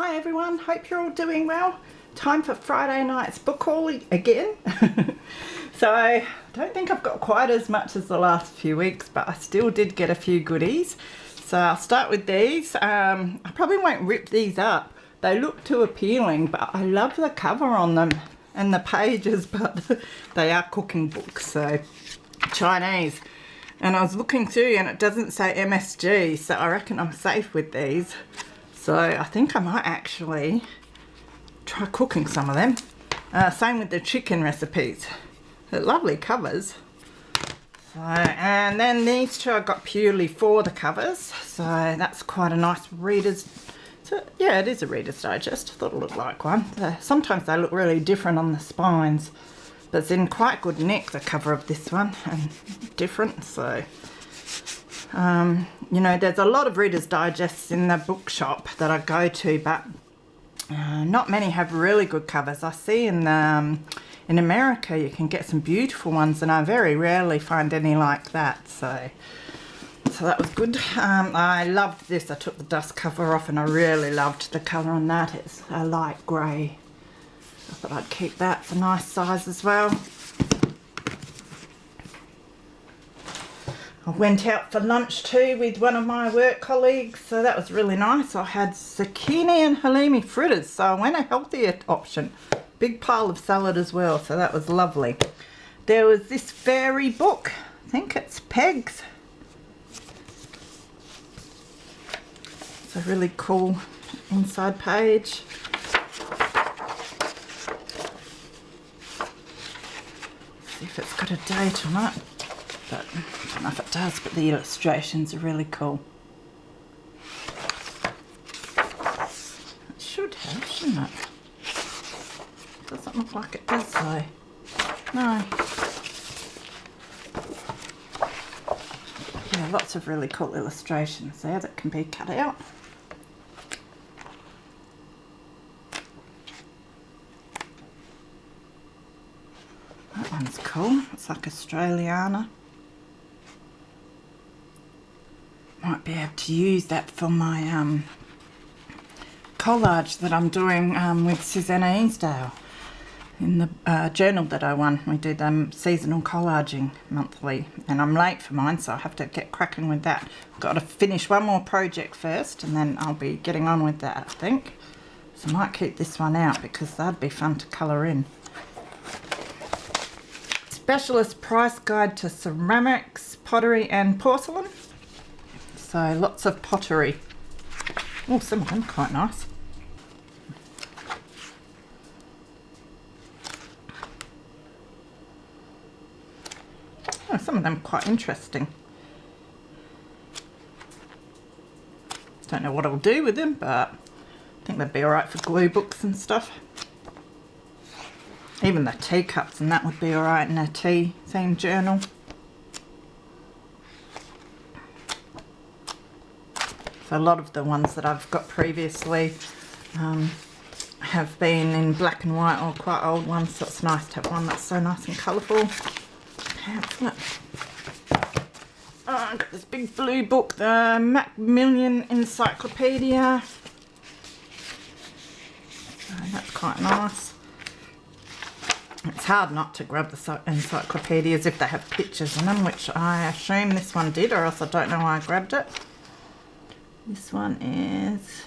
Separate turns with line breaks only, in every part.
Hi everyone, hope you're all doing well. Time for Friday night's book haul again. So I don't think I've got quite as much as the last few weeks, but I still did get a few goodies. So I'll start with these. I probably won't rip these up. They look too appealing, but I love the cover on them and the pages, but they are cooking books, so Chinese. And I was looking through and it doesn't say MSG, so I reckon I'm safe with these. So I think I might actually try cooking some of them. Same with the chicken recipes. They're lovely covers. So, and then these two I got purely for the covers. So that's quite a nice reader's. So yeah, it is a Reader's Digest. I thought it looked like one. Sometimes they look really different on the spines, but it's in quite good nick, the cover of this one, and different. So you know, there's a lot of Reader's Digests in the bookshop that I go to, but not many have really good covers. I see in America you can get some beautiful ones, and I very rarely find any like that. So that was good. I loved this. I took the dust cover off and I really loved the colour on that. It's a light grey. I thought I'd keep that for nice size as well. I went out for lunch too with one of my work colleagues, so that was really nice. I had zucchini and halloumi fritters, so I went a healthier option. Big pile of salad as well, so that was lovely. There was this fairy book. I think it's Pegs. It's a really cool inside page. See if it's got a date or not. But I don't know if it does, but the illustrations are really cool. It should have, shouldn't it? Doesn't look like it does though. No. Yeah, lots of really cool illustrations there that can be cut out. That one's cool. It's like Australiana. Might be able to use that for my collage that I'm doing with Susanna Easdale in the journal that I won. We do seasonal collaging monthly, and I'm late for mine, so I have to get cracking with that. Got to finish one more project first, and then I'll be getting on with that, I think. So I might keep this one out because that'd be fun to colour in. Specialist price guide to ceramics, pottery and porcelain. So lots of pottery. Oh, some of them quite nice. Oh, some of them quite interesting. Don't know what I'll do with them, but I think they'd be alright for glue books and stuff. Even the teacups and that would be alright in a tea themed journal. So a lot of the ones that I've got previously have been in black and white or quite old ones, so it's nice to have one that's so nice and colourful. Pamphlet. Oh, I've got this big blue book, the Macmillan Encyclopedia. So that's quite nice. It's hard not to grab the encyclopedias if they have pictures in them, which I assume this one did, or else I don't know why I grabbed it. This one is,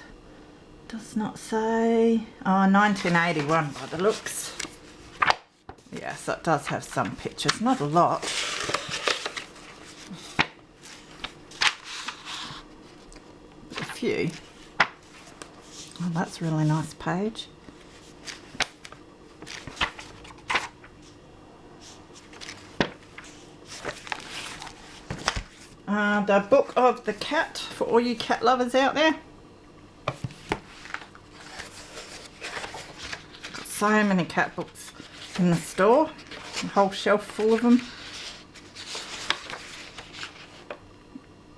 does not say, oh, 1981 by the looks. Yeah, so it does have some pictures, not a lot. But a few. Oh, that's a really nice page. The Book of the Cat, for all you cat lovers out there. Got so many cat books in the store, a whole shelf full of them.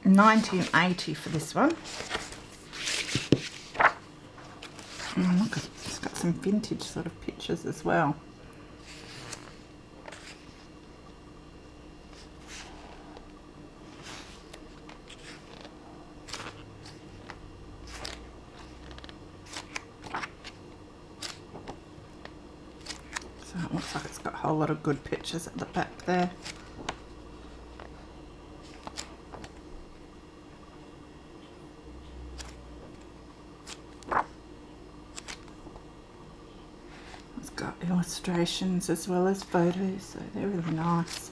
1980 for this one. Oh, look, it's got some vintage sort of pictures as well. Looks like it's got a whole lot of good pictures at the back there. It's got illustrations as well as photos, so they're really nice.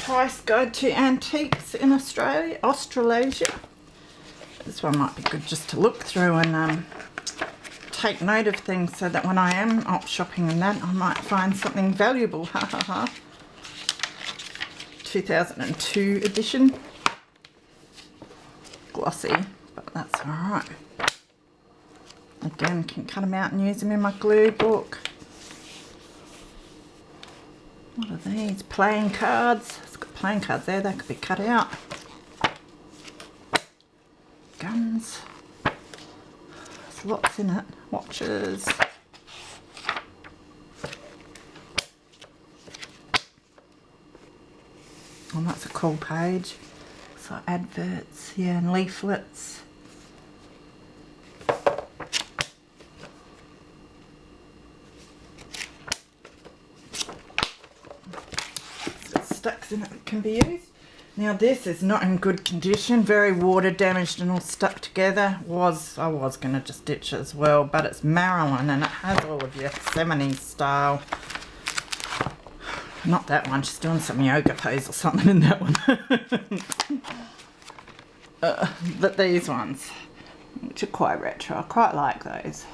Price Guide to Antiques in Australasia. This one might be good just to look through and take note of things so that when I am out shopping and that, I might find something valuable. Ha ha ha. 2002 edition. Glossy, but that's alright. Again, can cut them out and use them in my glue book. What are these? Playing cards. It's got playing cards there, they could be cut out. Guns. There's lots in it. Watches. Oh, that's a cool page. So adverts, yeah, and leaflets. Sticks in it that can be used. Now this is not in good condition, very water damaged and all stuck together. I was going to just ditch it as well, but it's Marilyn and it has all of your 70s style. Not that one, she's doing some yoga pose or something in that one. But these ones, which are quite retro, I quite like those.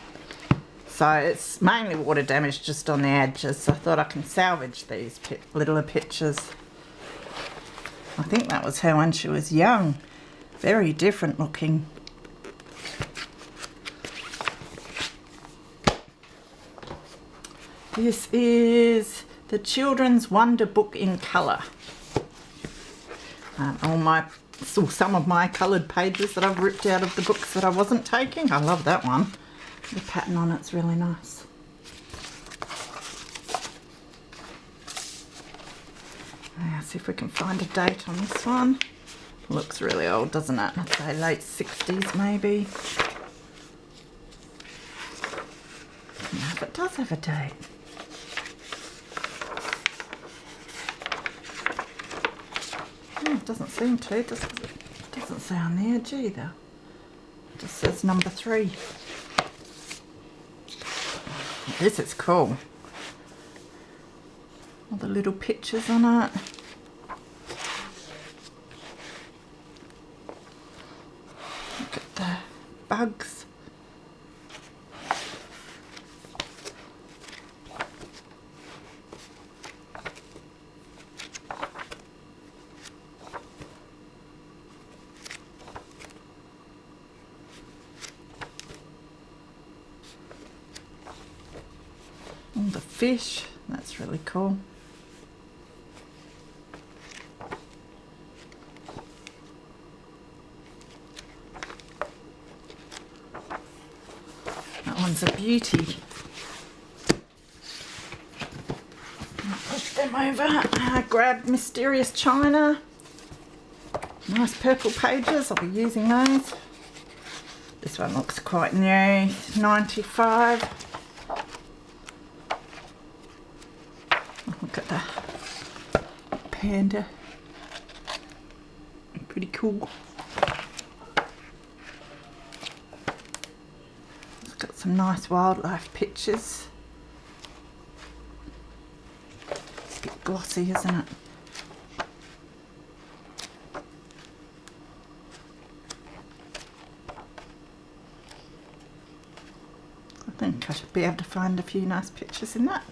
So it's mainly water damage just on the edges, so I thought I can salvage these littler pictures. I think that was her when she was young. Very different looking. This is the Children's Wonder Book in Colour. Some of my coloured pages that I've ripped out of the books that I wasn't taking. I love that one. The pattern on it's really nice. Let's see if we can find a date on this one. Looks really old, doesn't it? I'd say late 60s maybe. No, but it does have a date. Oh, it doesn't seem to. It doesn't say on the edge either. It just says number 3. This is cool. All the little pictures on it. Look at the bugs. All the fish, that's really cool. That one's a beauty. I'll push them over. I grabbed Mysterious China. Nice purple pages, I'll be using those. This one looks quite new, 95. Look at that panda. Pretty cool. It's got some nice wildlife pictures. It's a bit glossy, isn't it? I think I should be able to find a few nice pictures in that.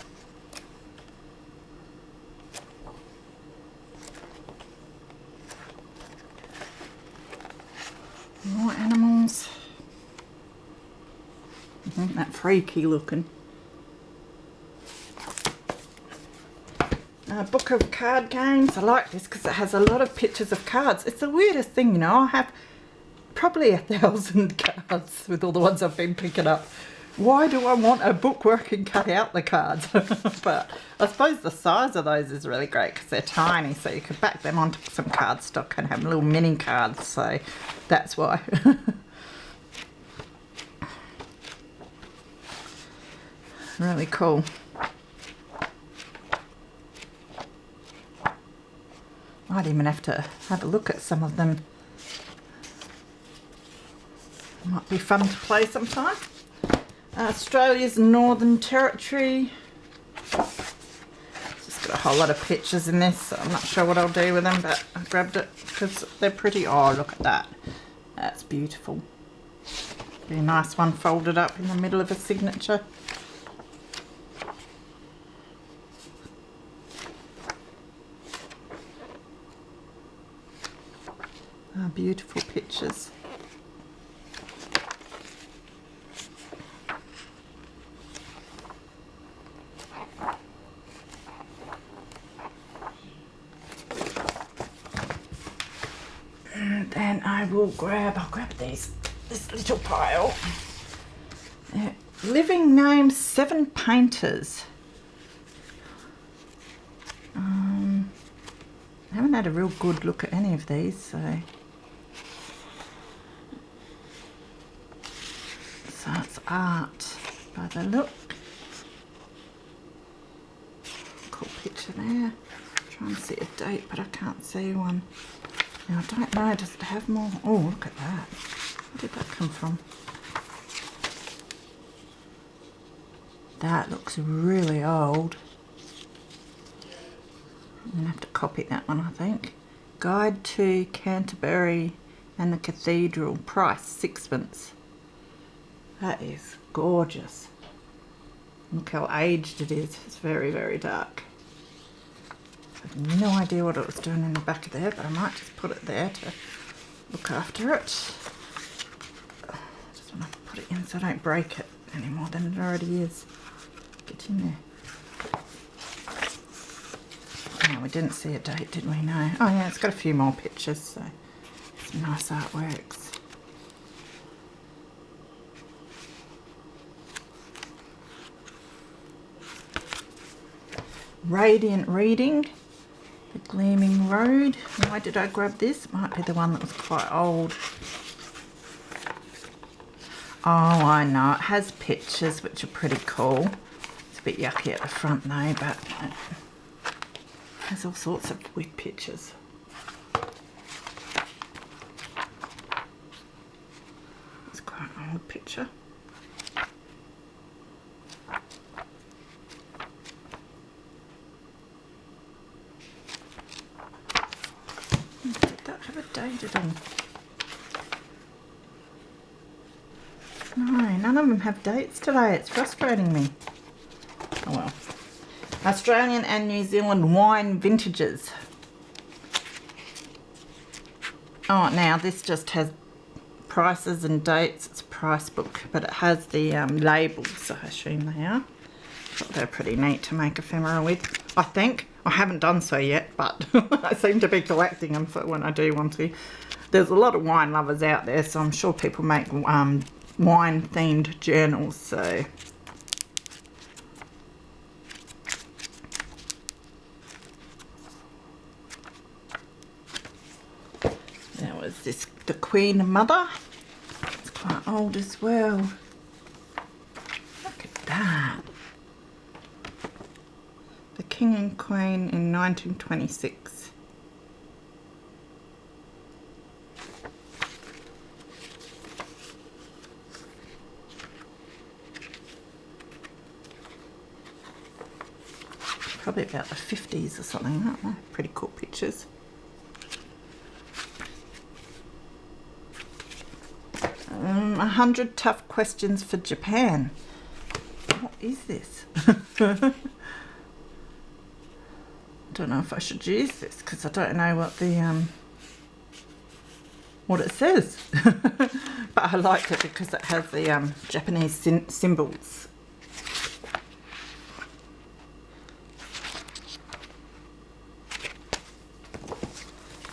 More animals. Isn't that freaky looking? A book of card games. I like this because it has a lot of pictures of cards. It's the weirdest thing, you know. I have probably 1,000 cards with all the ones I've been picking up. why do I want a book where I can cut out the cards? But I suppose the size of those is really great because they're tiny, so you could back them onto some cardstock and have little mini cards, so that's why. Really cool. Might even have to have a look at some of them. Might be fun to play sometime. Australia's Northern Territory. Just got a whole lot of pictures in this, so I'm not sure what I'll do with them, but I grabbed it because they're pretty. Oh, look at that. That's beautiful. Be a nice one folded up in the middle of a signature. Oh, beautiful pictures. And then I'll grab this little pile. Living names, 7 painters. I haven't had a real good look at any of these, so it's art by the look. Cool picture there. Trying to see a date, but I can't see one. Now I don't know, does it have more? Oh, look at that. Where did that come from? That looks really old. I'm going to have to copy that one, I think. Guide to Canterbury and the Cathedral. Price, 6pence. That is gorgeous. Look how aged it is. It's very, very dark. I have no idea what it was doing in the back of there, but I might just put it there to look after it. I just want to put it in so I don't break it any more than it already is. Get in there. Oh, we didn't see a date, did we? No. Oh yeah, it's got a few more pictures, so some nice artworks. Radiant Reading, The Gleaming Road. Why did I grab this? It might be the one that was quite old. Oh, I know. It has pictures, which are pretty cool. It's a bit yucky at the front though, but it has all sorts of weird pictures. It's quite an old picture. Did that have a date at all? No, none of them have dates today. It's frustrating me. Oh well. Australian and New Zealand wine vintages. Oh, now this just has prices and dates. It's a price book, but it has the labels, so I assume they are. Thought they're pretty neat to make ephemera with, I think. I haven't done so yet, but I seem to be collecting them for when I do want to. There's a lot of wine lovers out there, so I'm sure people make wine-themed journals, so... There was this, the Queen Mother. It's quite old as well. Look at that. The King and Queen in 1926. Probably about the 50s or something, aren't they? Pretty cool pictures. 100 tough questions for Japan. What is this? Don't know if I should use this because I don't know what the what it says. But I liked it because it has the Japanese symbols.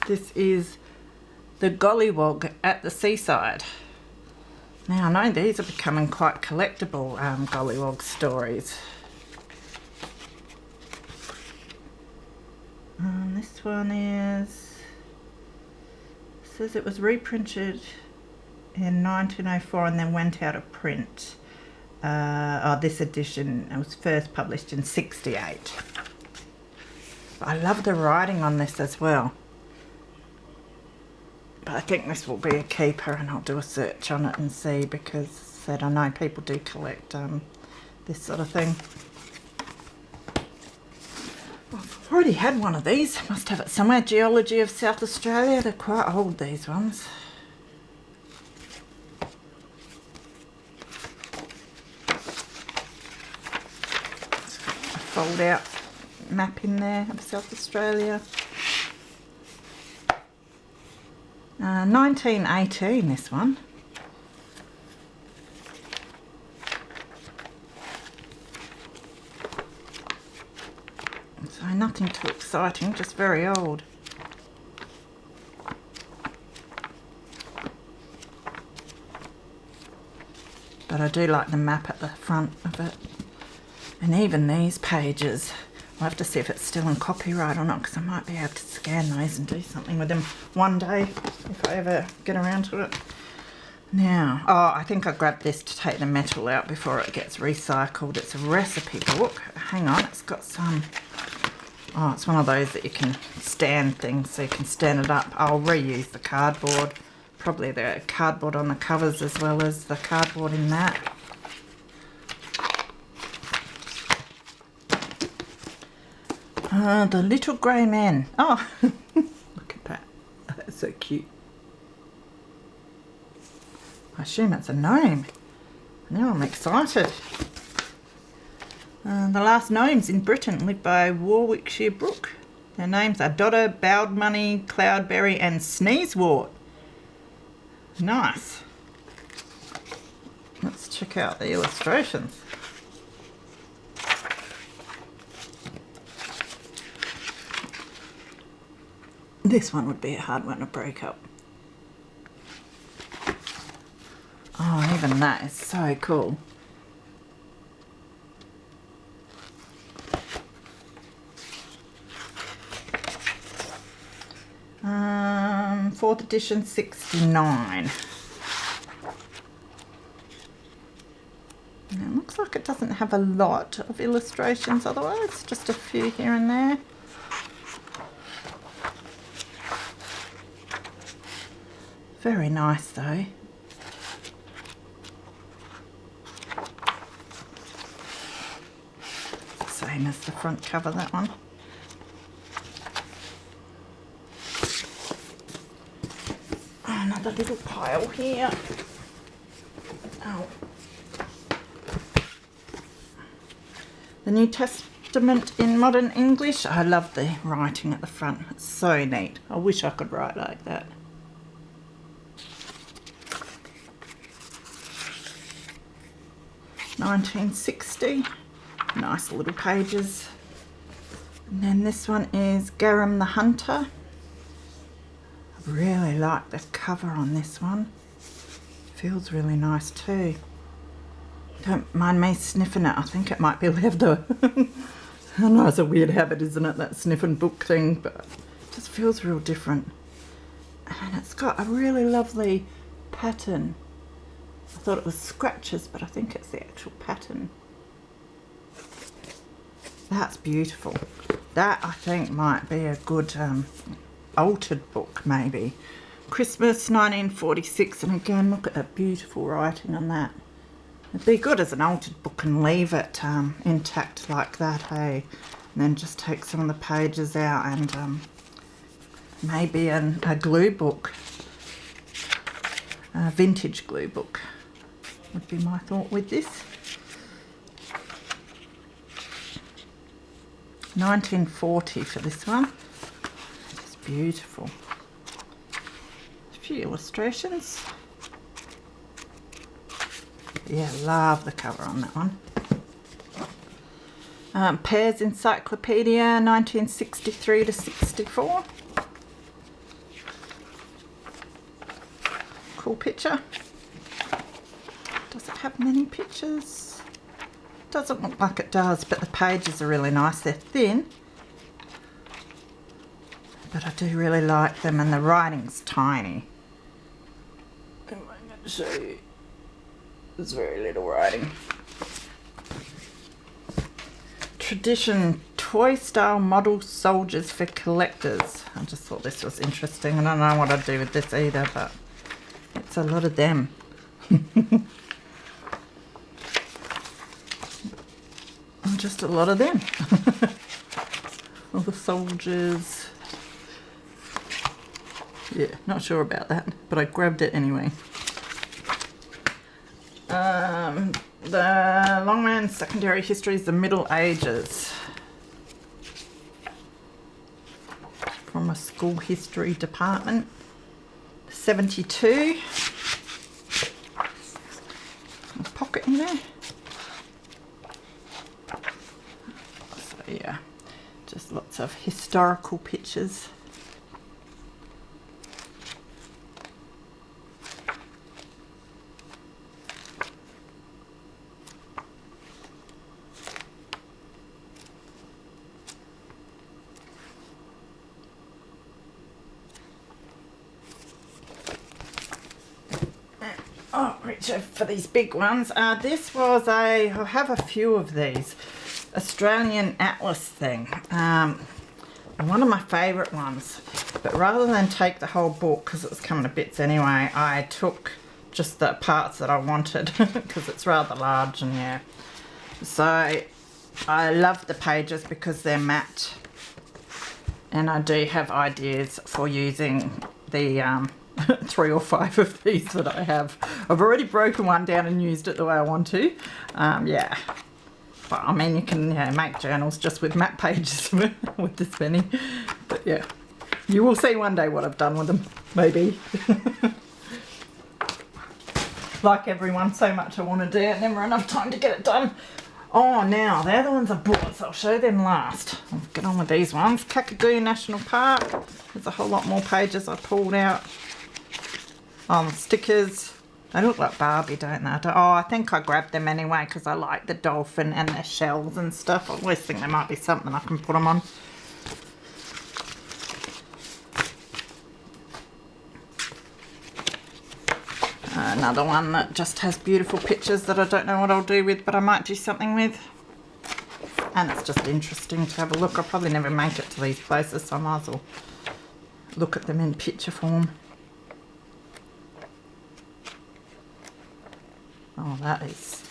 This is the Gollywog at the Seaside. Now I know these are becoming quite collectible gollywog stories. This one says it was reprinted in 1904 and then went out of print. This edition, it was first published in 68. I love the writing on this as well. But I think this will be a keeper, and I'll do a search on it and see, because I know people do collect this sort of thing. I've already had one of these. Must have it somewhere. Geology of South Australia. They're quite old, these ones. Fold out map in there of South Australia. 1918, this one. So nothing too exciting, just very old. But I do like the map at the front of it. And even these pages, I'll have to see if it's still in copyright or not, because I might be able to scan those and do something with them one day, if I ever get around to it. Now, I think I grabbed this to take the metal out before it gets recycled. It's a recipe book. Hang on, it's got some... it's one of those that you can stand things, so you can stand it up. I'll reuse the cardboard. Probably the cardboard on the covers as well as the cardboard in that. The Little Grey Men. Oh, look at that. That's so cute. I assume it's a gnome. Now I'm excited. The last gnomes in Britain lived by Warwickshire Brook. Their names are Dodder, Bowdmoney, Cloudberry and Sneezewort. Nice. Let's check out the illustrations. This one would be a hard one to break up. Oh, even that is so cool. Fourth edition, 69. Now, it looks like it doesn't have a lot of illustrations otherwise, just a few here and there. Very nice though. Same as the front cover, that one. Another little pile here. Oh. The New Testament in Modern English. I love the writing at the front. It's so neat. I wish I could write like that. $19.60. Nice little pages. And then this one is Garum the Hunter. I really like the cover on this one. Feels really nice too. Don't mind me sniffing it. I think it might be leather. I know it's a weird habit, isn't it, that sniffing book thing, but it just feels real different. And it's got a really lovely pattern. I thought it was scratches, but I think it's the actual pattern. That's beautiful. That, I think, might be a good altered book, maybe. Christmas 1946, and again, look at that beautiful writing on that. It'd be good as an altered book and leave it intact like that, hey? And then just take some of the pages out and maybe a glue book. A vintage glue book would be my thought with this. 1940 for this one. It's beautiful. A few illustrations. Yeah, love the cover on that one. Pears Encyclopedia, 1963 to 64. Cool picture. Does it have many pictures? Doesn't look like it does, but the pages are really nice. They're thin, but I do really like them, and the writing's tiny. I'm going to show you. There's very little writing. Tradition toy style model soldiers for collectors. I just thought this was interesting. I don't know what I'd do with this either, but it's a lot of them. Just a lot of them. All the soldiers. Yeah, not sure about that, but I grabbed it anyway. The Longman Secondary History is the Middle Ages. From a school history department. 72. A pocket in there. So yeah, just lots of historical pictures. Oh, reach over for these big ones. This was I have a few of these. Australian Atlas thing. One of my favourite ones. But rather than take the whole book, because it was coming to bits anyway, I took just the parts that I wanted, because it's rather large, and yeah. So I love the pages because they're matte. And I do have ideas for using the 3 or 5 of these that I have. I've already broken one down and used it the way I want to. Yeah. But I mean, you can make journals just with matte pages with this many. But yeah, you will see one day what I've done with them, maybe. Like everyone, so much I want to do, and never enough time to get it done. Oh, now, they're the ones I bought, so I'll show them last. I'll get on with these ones. Kakadu National Park. There's a whole lot more pages I pulled out. Stickers. They look like Barbie, don't they? Oh, I think I grabbed them anyway because I like the dolphin and their shells and stuff. I always think there might be something I can put them on. Another one that just has beautiful pictures that I don't know what I'll do with, but I might do something with. And it's just interesting to have a look. I'll probably never make it to these places, so I might as well look at them in picture form. Oh, that is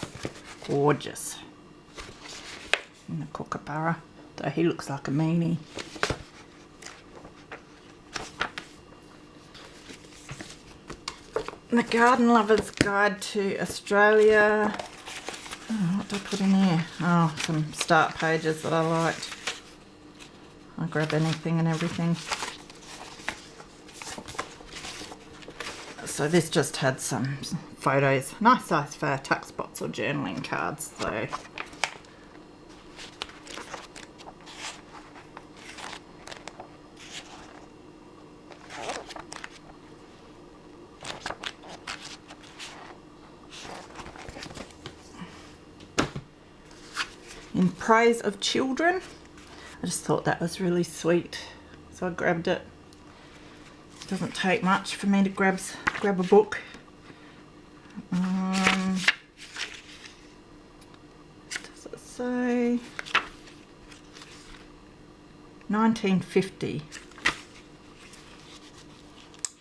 gorgeous. In the kookaburra, though he looks like a meanie. The Garden Lover's Guide to Australia. Oh, what did I put in here? Oh, some start pages that I liked. I grab anything and everything. So this just had some photos. Nice size for tuck spots or journaling cards though. In Praise of Children. I just thought that was really sweet, so I grabbed it. It doesn't take much for me to grab a book. Does it say 1950?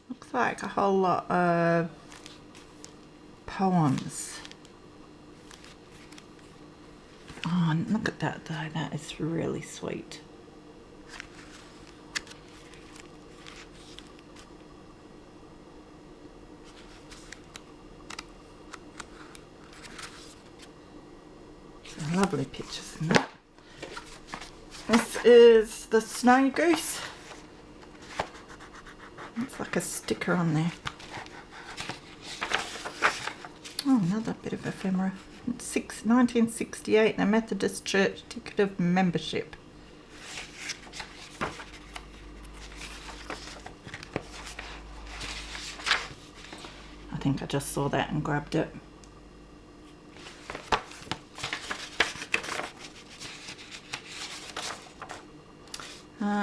Looks like a whole lot of poems. Oh, look at that though, that is really sweet. Some lovely pictures in that. This is the Snow Goose. It's like a sticker on there. Oh, another bit of ephemera. 1968, the Methodist Church ticket of membership. I think I just saw that and grabbed it.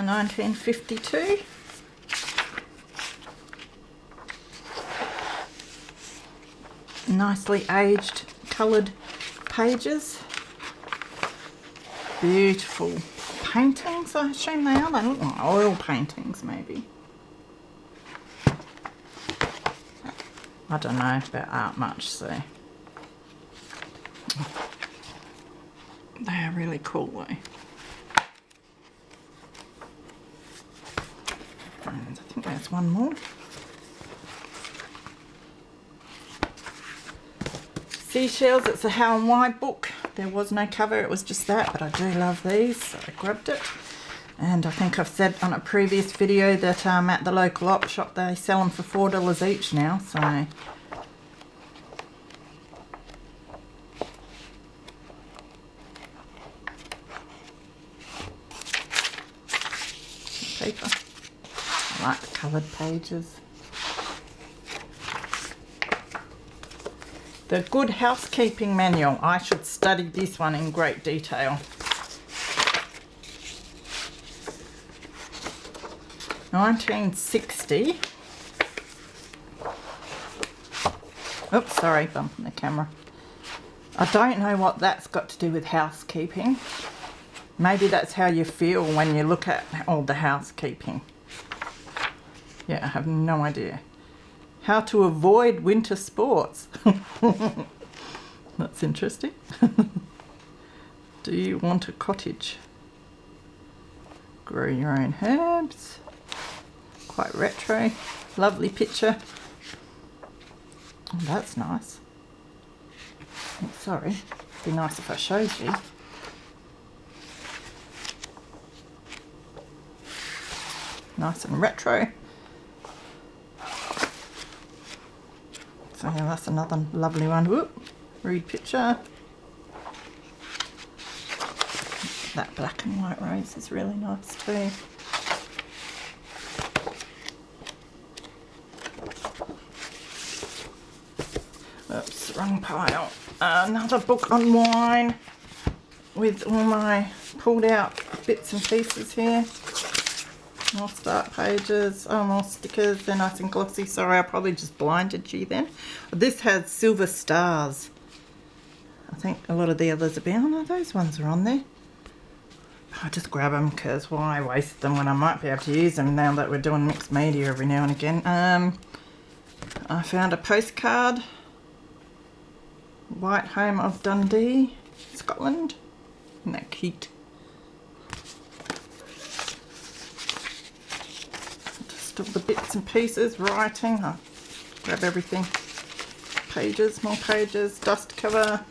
1952. Nicely aged coloured pages. Beautiful paintings, I assume they are. They look like oil paintings maybe. I don't know about art much, so they are really cool though. And I think there's one more. Seashells, it's a How and Why book. There was no cover, it was just that, but I do love these, so I grabbed it. And I think I've said on a previous video that at the local op shop they sell them for $4 each now, so. Paper. I like the coloured pages. The Good Housekeeping Manual. I should study this one in great detail. 1960. Oops, sorry, bumping the camera. I don't know what that's got to do with housekeeping. Maybe that's how you feel when you look at all the housekeeping. Yeah, I have no idea. How to avoid winter sports. That's interesting. Do you want a cottage? Grow your own herbs. Quite retro. Lovely picture. Oh, that's nice. Oh, sorry. It'd be nice if I showed you. Nice and retro. So yeah, that's another lovely one. Whoop. Rude picture. That black and white rose is really nice too. Oops, wrong pile. Another book on wine with all my pulled out bits and pieces here. More start pages, oh, more stickers, they're nice and glossy. Sorry, I probably just blinded you then. This has silver stars. I think a lot of the others have been, oh no, those ones are on there. I'll just grab them because why waste them when I might be able to use them now that we're doing mixed media every now and again. I found a postcard. White Home of Dundee, Scotland. Isn't that cute? Just all the bits and pieces, writing. I'll grab everything. Pages, more pages, dust cover.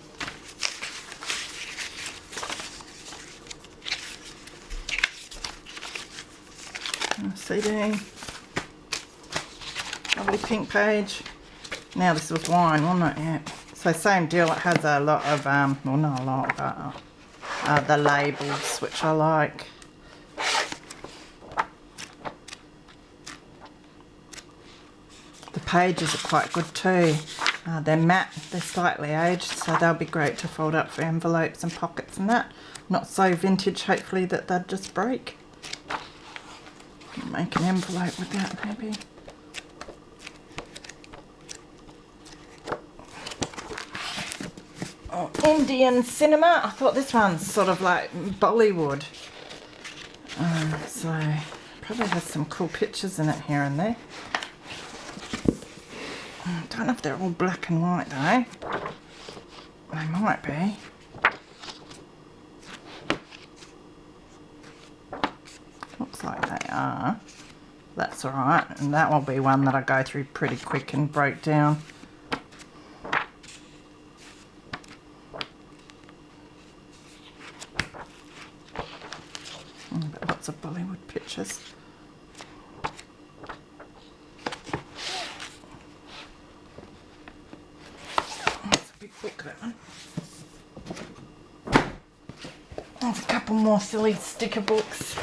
CD. Lovely pink page. Now this was wine, wasn't it? Yeah. So same deal, it has a lot of, well not a lot, but the labels, which I like. The pages are quite good too. They're matte, they're slightly aged, so they'll be great to fold up for envelopes and pockets and that. Not so vintage, hopefully, that they'd just break. Make an envelope with that maybe. Oh, Indian cinema. I thought this one's sort of like Bollywood. So probably has some cool pictures in it here and there. I don't know if they're all black and white though. They might be. Looks like they are. That's alright, and that will be one that I go through pretty quick and break down. But lots of Bollywood pictures. That's a big book, that one. There's a couple more silly sticker books.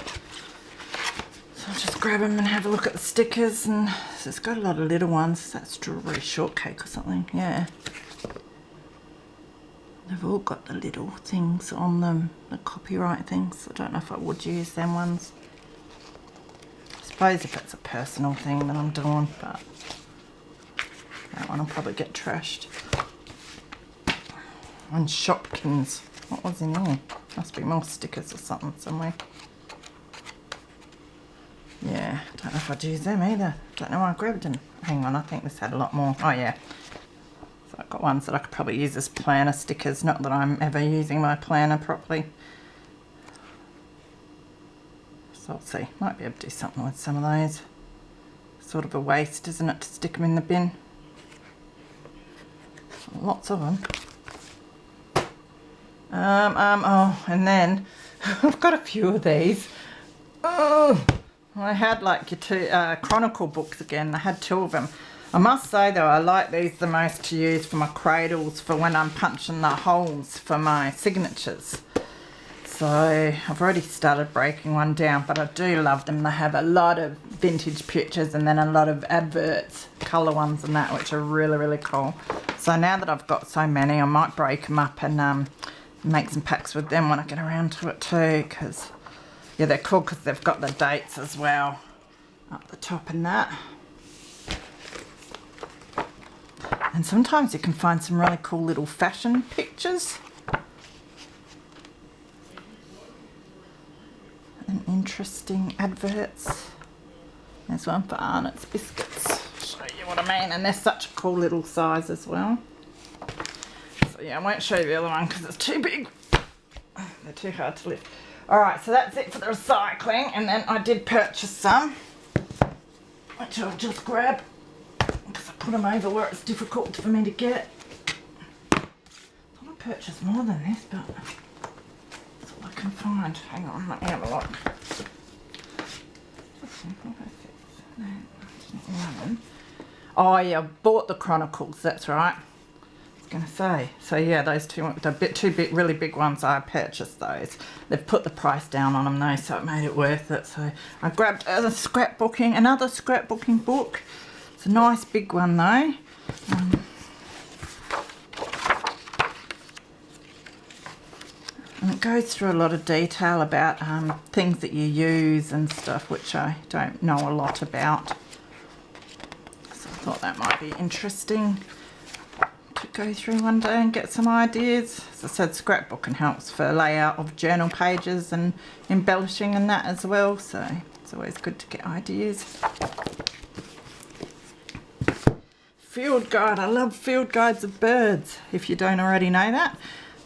I'll just grab them and have a look at the stickers, and it's got a lot of little ones. Is that strawberry shortcake or something? Yeah. They've all got the little things on them, the copyright things. I don't know if I would use them ones. suppose if it's a personal thing that I'm doing, but that one will probably get trashed. And Shopkins. What was in there? Must be more stickers or something somewhere. Yeah, don't know if I'd use them either. Don't know why I grabbed them. Hang on, I think this had a lot more. Oh yeah. So I've got ones that I could probably use as planner stickers. Not that I'm ever using my planner properly. So I'll see. Might be able to do something with some of those. Sort of a waste, isn't it, to stick them in the bin? Lots of them. Oh, and then I've got a few of these. Oh, I had like your two Chronicle books again. I had 2 of them. I must say though, I like these the most to use for my cradles for when I'm punching the holes for my signatures. So I've already started breaking one down, but I do love them. They have a lot of vintage pictures and then a lot of adverts, colour ones and that, which are really, really cool. So now that I've got so many, I might break them up and make some packs with them when I get around to it too, because yeah, they're cool because they've got the dates as well up the top and that. And sometimes you can find some really cool little fashion pictures. And interesting adverts. There's one for Arnott's Biscuits. Show you what I mean. And they're such a cool little size as well. So yeah, I won't show you the other one because it's too big. They're too hard to lift. Alright, so that's it for the recycling. And then I did purchase some, which I'll just grab because I put them over where it's difficult for me to get. I thought I purchased more than this, but that's all I can find. Hang on, let me have a look. Oh yeah, I bought the Chronicles, that's right. I was going to say. So yeah, those two, really big ones, I purchased those. They've put the price down on them though, so it made it worth it. So I grabbed another scrapbooking book. It's a nice big one though. And it goes through a lot of detail about things that you use and stuff, which I don't know a lot about. So I thought that might be interesting to go through one day and get some ideas. As I said, scrapbooking helps for layout of journal pages and embellishing and that as well. So it's always good to get ideas. Field guide. I love field guides of birds, if you don't already know that.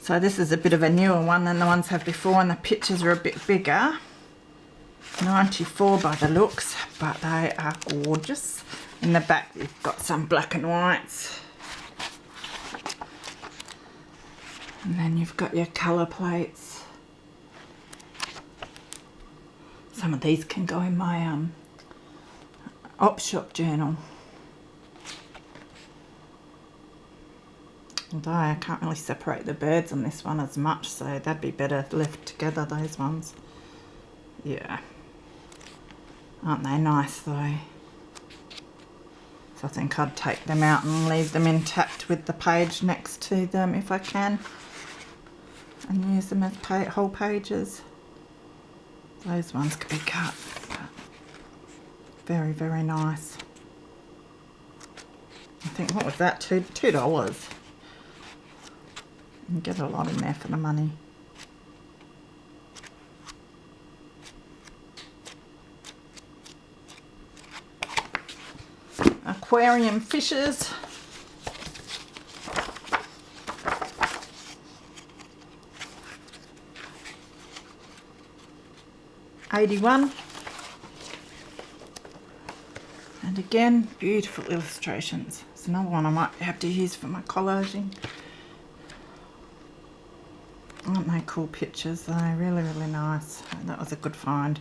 So this is a bit of a newer one than the ones I've before, and the pictures are a bit bigger. 94 by the looks, but they are gorgeous. In the back you've got some black and whites. And then you've got your colour plates. Some of these can go in my op shop journal. Although I can't really separate the birds on this one as much, so that'd be better left together, those ones. Yeah. Aren't they nice though? So I think I'd take them out and leave them intact with the page next to them if I can. And use them as whole pages. Those ones could be cut. But very, very nice. I think, what was that? $2. You get a lot in there for the money. Aquarium fishes. $81. And again, beautiful illustrations. It's another one I might have to use for my collaging. Aren't they cool pictures though? Really, really nice. That was a good find.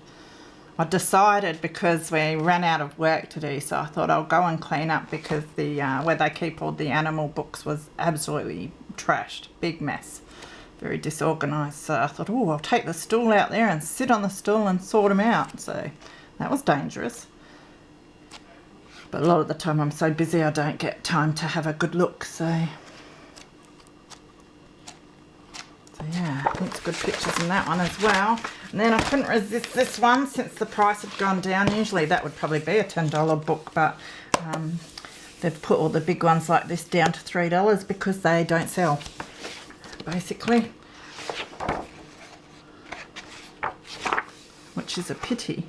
I decided, because we ran out of work to do, so I thought I'll go and clean up, because the where they keep all the animal books was absolutely trashed. Big mess. Very disorganised. So I thought, oh, I'll take the stool out there and sit on the stool and sort them out. So that was dangerous. But a lot of the time I'm so busy I don't get time to have a good look. So Yeah, lots of good pictures in that one as well. And then I couldn't resist this one since the price had gone down. Usually that would probably be a $10 book, but they've put all the big ones like this down to $3 because they don't sell, basically. Which is a pity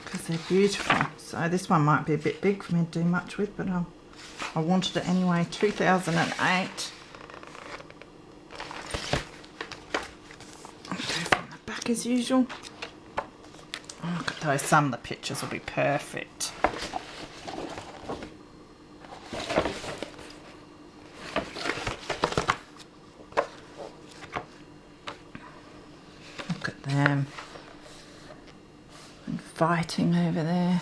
because they're beautiful. So this one might be a bit big for me to do much with, but I wanted it anyway. 2008. I'll go from the back as usual. Oh, look at those. Some of the pictures will be perfect. Look at them. And fighting over there.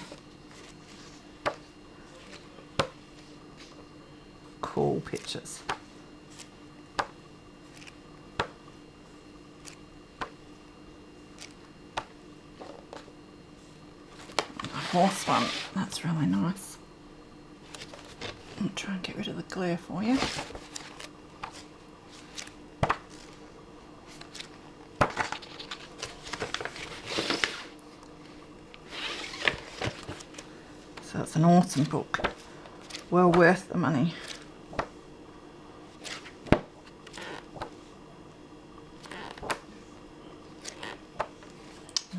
Cool pictures. Horse one, that's really nice. I'll try and get rid of the glare for you. So it's an awesome book, well worth the money.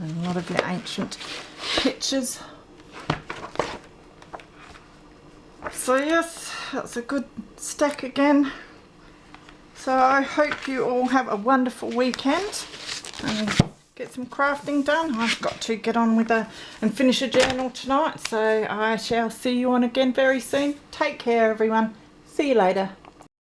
And a lot of your ancient pictures. So yes, that's a good stack again. So I hope you all have a wonderful weekend and get some crafting done. I've got to get on with and finish a journal tonight, so I shall see you on again very soon. Take care everyone. See you later.